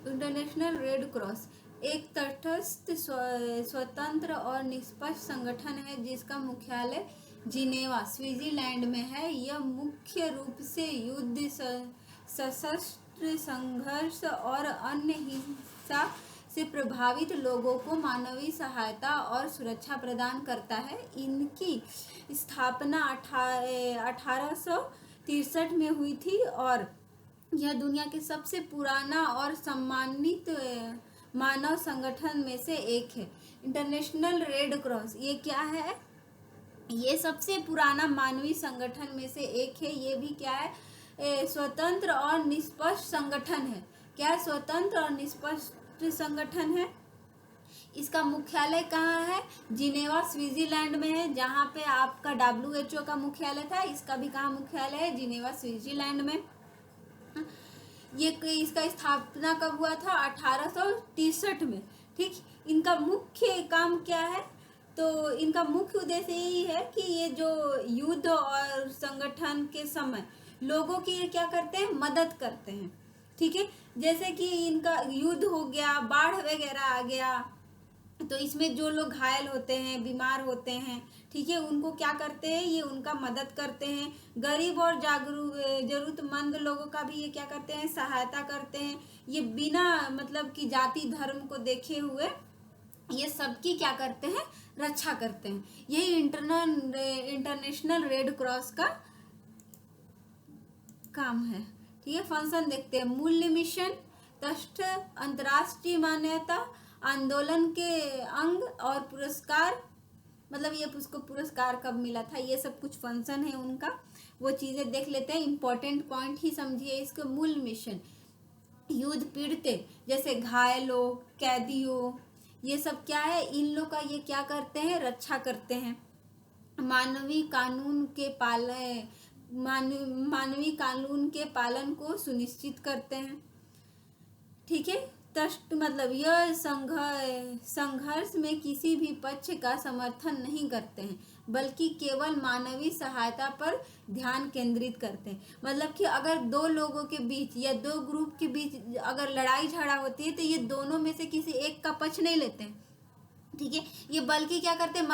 International red cross एक तटस्थ स्वतंत्र और निष्पक्ष संगठन है जिसका मुख्यालय जिनेवा स्विट्जरलैंड में है। यह मुख्य रूप से युद्ध, सशस्त्र संघर्ष और अन्य हिंसा से प्रभावित लोगों को मानवीय सहायता और सुरक्षा प्रदान करता है। इनकी स्थापना 1863 में हुई थी और यह दुनिया के सबसे पुराना और सम्मानित मानव संगठन में से एक है। इंटरनेशनल रेड क्रॉस ये क्या है? ये सबसे पुराना मानवीय संगठन में से एक है। ये भी क्या है? स्वतंत्र और निष्पक्ष संगठन है। क्या है? स्वतंत्र और निष्पक्ष संगठन है। इसका मुख्यालय कहाँ है? जिनेवा स्विट्जरलैंड में है। जहाँ पे आपका WHO का मुख्यालय था, इसका भी कहाँ मुख्यालय है? जिनेवा स्विट्जरलैंड में। ये इसका स्थापना कब हुआ था? 1863 में। ठीक। इनका मुख्य काम क्या है? तो इनका मुख्य उद्देश्य यही है कि ये जो युद्ध और संगठन के समय लोगों की ये क्या करते हैं? मदद करते हैं। ठीक है। जैसे कि इनका युद्ध हो गया, बाढ़ वगैरह आ गया, तो इसमें जो लोग घायल होते हैं, बीमार होते हैं, ठीक है, उनको क्या करते हैं? ये उनका मदद करते हैं। गरीब और जरूरतमंद लोगों का भी ये क्या करते हैं? सहायता करते हैं। ये बिना मतलब कि जाति धर्म को देखे हुए ये सबकी क्या करते हैं? रक्षा करते हैं। यही इंटरनेशनल रेड क्रॉस का काम है। ठीक है। फंक्शन देखते हैं। मूल्य, मिशन, तटस्थ, अंतर्राष्ट्रीय मान्यता, आंदोलन के अंग और पुरस्कार, मतलब ये उसको पुरस्कार कब मिला था, ये सब कुछ फंक्शन है उनका, वो चीजें देख लेते हैं। इंपॉर्टेंट पॉइंट ही समझिए इसके। मूल मिशन, युद्ध पीड़ित जैसे घायलों, कैदियों, ये सब क्या है? इन लोग का ये क्या करते हैं? रक्षा करते हैं। मानवीय कानून के कानून के पालन को सुनिश्चित करते हैं। ठीक है। तटस्थ मतलब यह संघर्ष में किसी भी पक्ष का समर्थन नहीं करते हैं, बल्कि केवल मानवीय सहायता पर ध्यान केंद्रित करते हैं। मतलब कि अगर दो लोगों के बीच या दो ग्रुप के बीच अगर लड़ाई झगड़ा होती है तो ये दोनों में से किसी एक का पक्ष नहीं लेते हैं। ठीक है। ये बल्कि क्या करते हैं?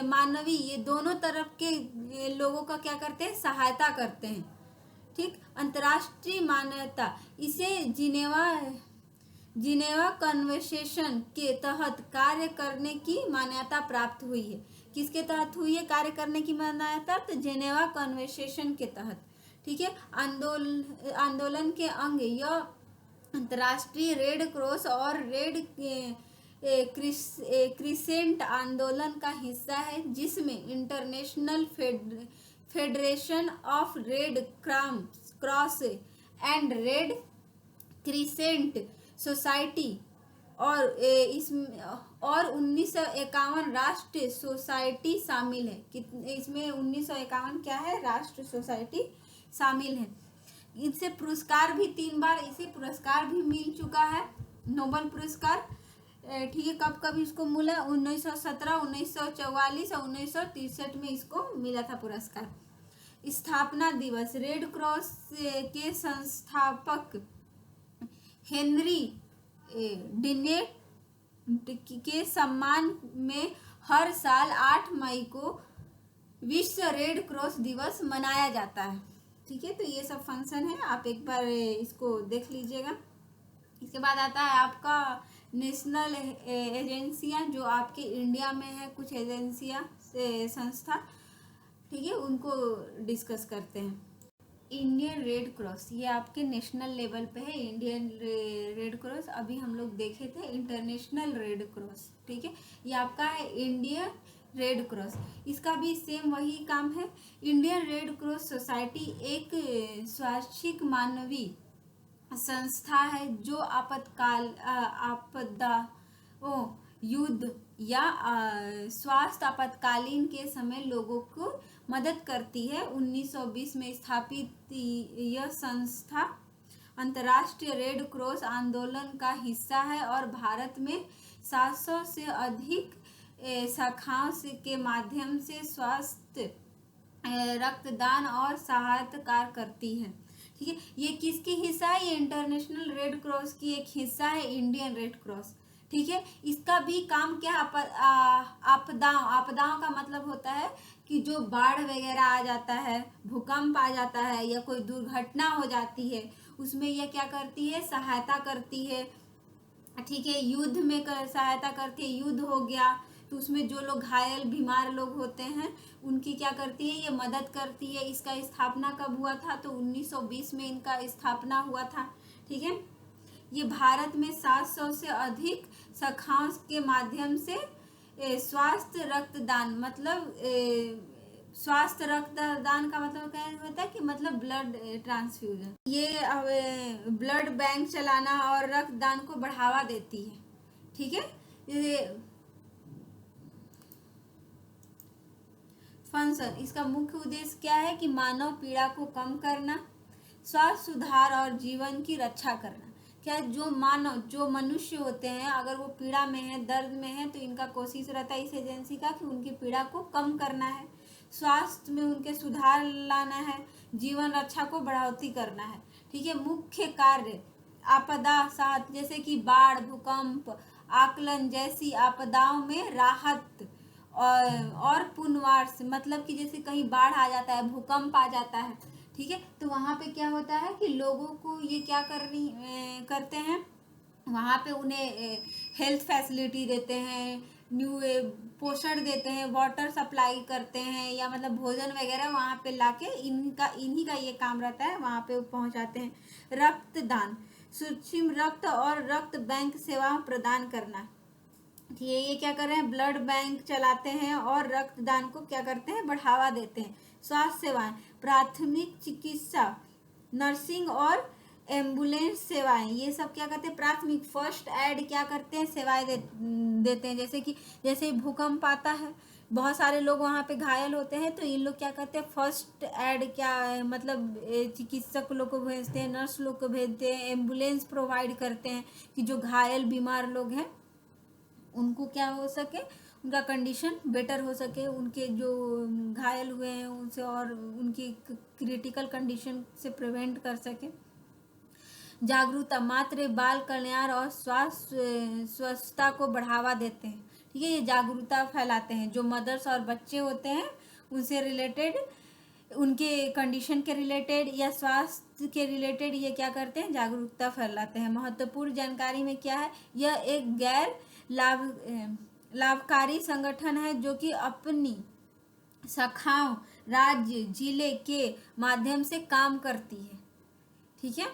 मानवीय ये दोनों तरफ के लोगों का क्या करते हैं? सहायता करते हैं। ठीक। अंतर्राष्ट्रीय मान्यता, इसे जिनेवा कन्वेंशन के तहत कार्य करने की मान्यता प्राप्त हुई है। किसके तहत हुई है कार्य करने की मान्यता? तो जिनेवा कन्वेंशन के तहत। ठीक है। आंदोलन के अंग, यह अंतर्राष्ट्रीय रेड क्रॉस और रेड क्रिसेंट आंदोलन का हिस्सा है, जिसमें international federation of red cross and red crescent society और इसमें और 1951 राष्ट्रीय सोसाइटी शामिल है। इसमें 1951 क्या है? राष्ट्रीय सोसाइटी शामिल है। इनसे पुरस्कार भी 3 बार इसे पुरस्कार भी मिल चुका है, नोबेल पुरस्कार। ठीक है। कब कब इसको मिला? 1917, 1944 और 1963 में इसको मिला था पुरस्कार। स्थापना दिवस, रेड क्रॉस के संस्थापक हेनरी डिनेट के सम्मान में हर साल 8 मई को विश्व रेड क्रॉस दिवस मनाया जाता है। ठीक है। तो ये सब फंक्शन है, आप एक बार इसको देख लीजिएगा। इसके बाद आता है आपका नेशनल एजेंसियां, जो आपके इंडिया में है कुछ एजेंसियां संस्था। ठीक है। उनको डिस्कस करते हैं। इंडियन रेड क्रॉस ये आपके नेशनल लेवल पे है। इंडियन रेड क्रॉस अभी हम लोग देखे थे इंटरनेशनल रेड क्रॉस। ठीक है। ये आपका है इंडियन रेड क्रॉस। इसका भी सेम वही काम है। इंडियन रेड क्रॉस सोसाइटी एक स्वैच्छिक मानवीय संस्था है जो आपदा, युद्ध या स्वास्थ्य आपातकालीन के समय लोगों को मदद करती है। 1920 में स्थापित यह संस्था अंतर्राष्ट्रीय रेड क्रॉस आंदोलन का हिस्सा है और भारत में 700 से अधिक शाखाओं के माध्यम से स्वास्थ्य, रक्तदान और सहायता कार्य करती है। ठीक है, ये किसकी हिस्सा है? ये इंटरनेशनल रेड क्रॉस की एक हिस्सा है, इंडियन रेड क्रॉस। ठीक है, इसका भी काम क्या, आपदाओं का मतलब होता है कि जो बाढ़ वगैरह आ जाता है, भूकंप आ जाता है, या कोई दुर्घटना हो जाती है, उसमें यह क्या करती है? सहायता करती है। ठीक है, युद्ध में सहायता करती है, युद्ध हो गया तो उसमें जो लोग घायल बीमार लोग होते हैं उनकी क्या करती है? ये मदद करती है। इसका स्थापना कब हुआ था? तो 1920 में इनका स्थापना हुआ था। ठीक है, ये भारत में 700 से अधिक शाखाओं के माध्यम से स्वास्थ्य रक्तदान, मतलब स्वास्थ्य रक्तदान का मतलब क्या होता है कि मतलब ब्लड ट्रांसफ्यूजन, ये ब्लड बैंक चलाना और रक्तदान को बढ़ावा देती है। ठीक है, ये फंक्शन, इसका मुख्य उद्देश्य क्या है कि मानव पीड़ा को कम करना, स्वास्थ्य सुधार और जीवन की रक्षा करना। क्या जो मनुष्य होते हैं, अगर वो पीड़ा में है, दर्द में है, तो इनका कोशिश रहता है इस एजेंसी का कि उनकी पीड़ा को कम करना है, स्वास्थ्य में उनके सुधार लाना है, जीवन रक्षा को बढ़ोतरी करना है। ठीक है, मुख्य कार्य आपदा साथ, जैसे कि बाढ़, भूकंप, आकलन जैसी आपदाओं में राहत और पुनर्वास, मतलब कि जैसे कहीं बाढ़ आ जाता है, भूकंप आ जाता है, ठीक है, तो वहाँ पे क्या होता है कि लोगों को ये क्या करते हैं, वहाँ पे उन्हें हेल्थ फैसिलिटी देते हैं, न्यू पोषण देते हैं, वाटर सप्लाई करते हैं, या मतलब भोजन वगैरह वहाँ पे लाके इन्हीं का ये काम रहता है, वहाँ पे पहुँचाते हैं। रक्तदान, सूक्ष्म रक्त और रक्त बैंक सेवाएं प्रदान करना। ठीक है, ये क्या कर रहे हैं? ब्लड बैंक चलाते हैं और रक्तदान को क्या करते हैं? बढ़ावा देते हैं। स्वास्थ्य सेवाएं, प्राथमिक चिकित्सा, नर्सिंग और एम्बुलेंस सेवाएं, ये सब क्या करते हैं? प्राथमिक फर्स्ट एड क्या करते हैं? सेवाएं देते हैं। जैसे भूकंप आता है, बहुत सारे लोग वहाँ पे घायल होते हैं, तो इन लोग क्या करते हैं? फर्स्ट एड क्या मतलब चिकित्सक लोग को भेजते हैं, नर्स लोग को भेजते हैं, एम्बुलेंस प्रोवाइड करते हैं कि जो घायल बीमार लोग हैं उनको क्या हो सके, उनका कंडीशन बेटर हो सके, उनके जो घायल हुए हैं उनसे और उनकी क्रिटिकल कंडीशन से प्रिवेंट कर सके। जागरूकता, मातृ बाल कल्याण और स्वच्छता को बढ़ावा देते हैं। ठीक है, ये जागरूकता फैलाते हैं, जो मदर्स और बच्चे होते हैं उनसे रिलेटेड, उनके कंडीशन के रिलेटेड या स्वास्थ्य के रिलेटेड ये क्या करते हैं? जागरूकता फैलाते हैं। महत्वपूर्ण जानकारी में क्या है? यह एक गैर लाभकारी संगठन है जो कि अपनी शाखाओं राज्य जिले के माध्यम से काम करती है। ठीक है,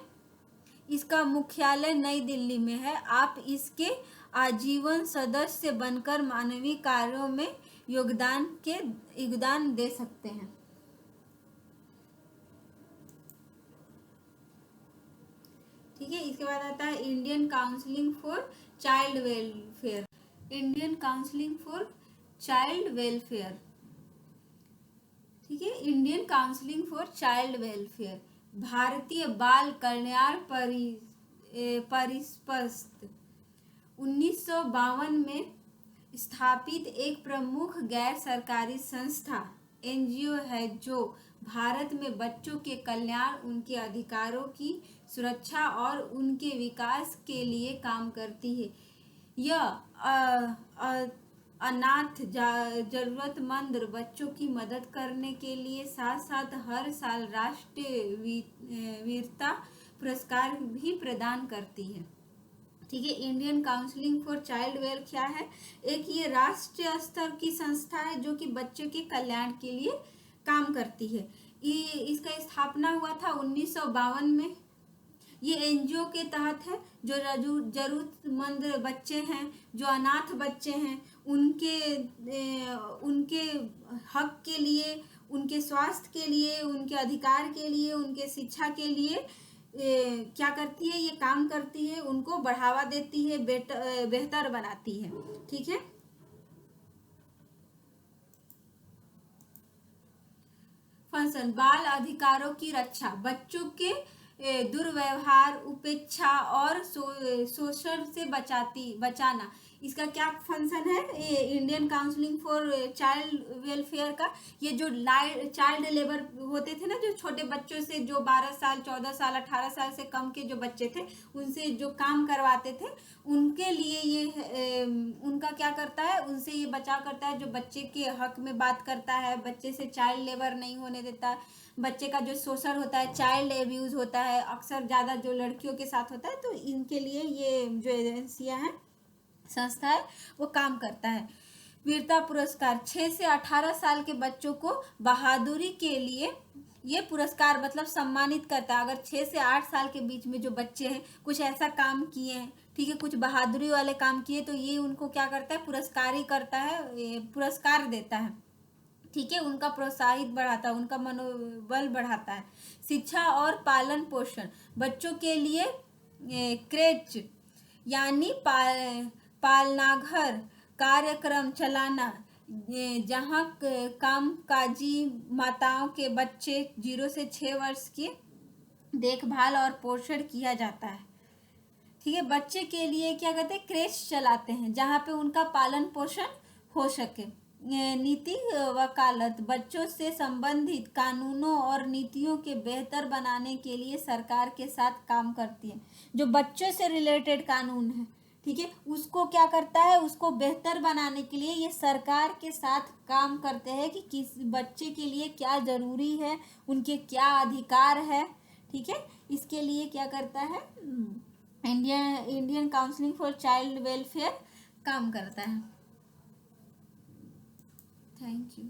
इसका मुख्यालय नई दिल्ली में है। आप इसके आजीवन सदस्य बनकर मानवीय कार्यों में योगदान दे सकते हैं। ठीक है, इसके बाद आता है Indian counselling for child welfare. Indian counselling for child welfare, ठीक है, Indian counselling for child welfare भारतीय बाल कल्याण परिषद 1952 में स्थापित एक प्रमुख गैर सरकारी संस्था एनजीओ है जो भारत में बच्चों के कल्याण, उनके अधिकारों की सुरक्षा और उनके विकास के लिए काम करती है। यह अनाथ जरूरतमंद बच्चों की मदद करने के लिए साथ साथ हर साल राष्ट्रीय वीरता पुरस्कार भी प्रदान करती है। ठीक है, Indian counselling for child welfare क्या है? एक ये राष्ट्रीय स्तर की संस्था है जो कि बच्चों के कल्याण के लिए काम करती है। इसका स्थापना हुआ था 1952 में। ये एनजीओ के तहत है जो जरूरतमंद बच्चे हैं, जो अनाथ बच्चे हैं, उनके हक के लिए, उनके स्वास्थ्य के लिए, उनके अधिकार के लिए, उनके शिक्षा के लिए क्या करती है? ये काम करती है, उनको बढ़ावा देती है, बेहतर बनाती है। ठीक है, फंक्शन, बाल अधिकारों की रक्षा, बच्चों के दुर्व्यवहार, उपेक्षा और शोषण से बचाना। इसका क्या फंक्शन है ये Indian counselling for child welfare का? ये जो चाइल्ड लेबर होते थे ना, जो छोटे बच्चों से, जो 12 साल 14 साल 18 साल से कम के जो बच्चे थे उनसे जो काम करवाते थे, उनके लिए ये उनका क्या करता है, उनसे ये बचाव करता है, जो बच्चे के हक में बात करता है, बच्चे से चाइल्ड लेबर नहीं होने देता, बच्चे का जो शोषण होता है, चाइल्ड एब्यूज होता है, अक्सर ज़्यादा जो लड़कियों के साथ होता है, तो इनके लिए ये जो एजेंसियां हैं, संस्था है, वो काम करता है। वीरता पुरस्कार 6 से 18 साल के बच्चों को बहादुरी के लिए ये पुरस्कार मतलब सम्मानित करता है। अगर 6 से 8 साल के बीच में जो बच्चे हैं, कुछ ऐसा काम किए हैं, ठीक है, कुछ बहादुरी वाले काम किए, तो ये उनको क्या करता है, पुरस्कार ही करता है, पुरस्कार देता है, ठीक है, उनका प्रोत्साहित बढ़ाता है, उनका मनोबल बढ़ाता है। शिक्षा और पालन पोषण, बच्चों के लिए क्रेच यानी पालनाघर कार्यक्रम चलाना, जहाँ कामकाजी माताओं के बच्चे 0 से 6 वर्ष की देखभाल और पोषण किया जाता है, ठीक है। बच्चे के लिए क्या कहते हैं, क्रेच चलाते हैं, जहाँ पे उनका पालन पोषण हो सके। नीति वकालत, बच्चों से संबंधित कानूनों और नीतियों के बेहतर बनाने के लिए सरकार के साथ काम करती है। जो बच्चों से रिलेटेड कानून है, ठीक है, उसको क्या करता है, उसको बेहतर बनाने के लिए ये सरकार के साथ काम करते हैं कि किस बच्चे के लिए क्या जरूरी है, उनके क्या अधिकार है, ठीक है। इसके लिए क्या करता है, Indian counselling for child welfare काम करता है। Thank you.